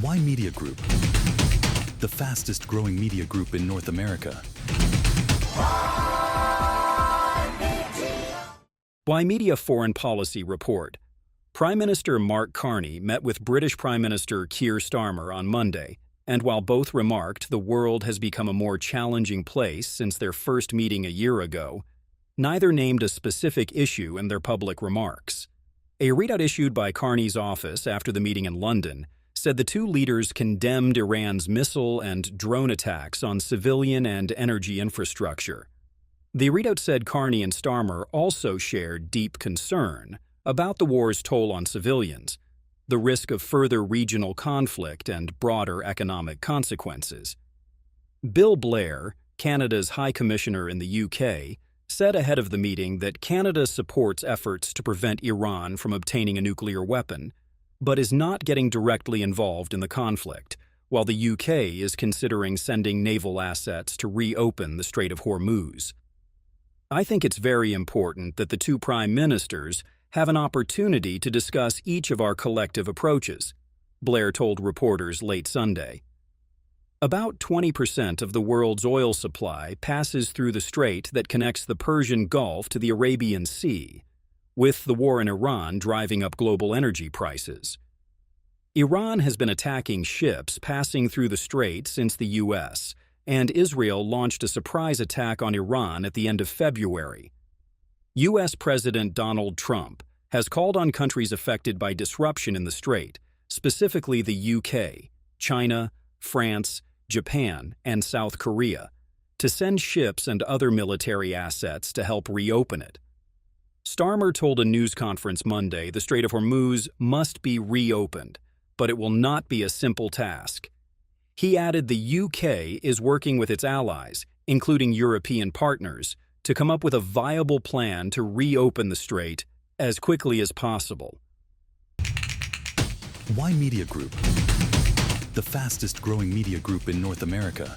Why Media Group? The fastest growing media group in North America. Why Media Foreign Policy Report. Prime Minister Mark Carney met with British Prime Minister Keir Starmer on Monday, and while both remarked the world has become a more challenging place since their first meeting a year ago, neither named a specific issue in their public remarks. A readout issued by Carney's office after the meeting in London said the two leaders condemned Iran's missile and drone attacks on civilian and energy infrastructure. The readout said Carney and Starmer also shared deep concern about the war's toll on civilians, the risk of further regional conflict and broader economic consequences. Bill Blair, Canada's High Commissioner in the UK, said ahead of the meeting that Canada supports efforts to prevent Iran from obtaining a nuclear weapon, but is not getting directly involved in the conflict, while the UK is considering sending naval assets to reopen the Strait of Hormuz. I think it's very important that the two prime ministers have an opportunity to discuss each of our collective approaches, Blair told reporters late Sunday. About 20% of the world's oil supply passes through the strait that connects the Persian Gulf to the Arabian Sea, with the war in Iran driving up global energy prices. Iran has been attacking ships passing through the strait since the U.S., and Israel launched a surprise attack on Iran at the end of February. U.S. President Donald Trump has called on countries affected by disruption in the strait, specifically the UK, China, France, Japan, and South Korea, to send ships and other military assets to help reopen it. Starmer told a news conference Monday the Strait of Hormuz must be reopened, but it will not be a simple task. He added the UK is working with its allies, including European partners, to come up with a viable plan to reopen the strait as quickly as possible. Why Media Group? The fastest growing media group in North America.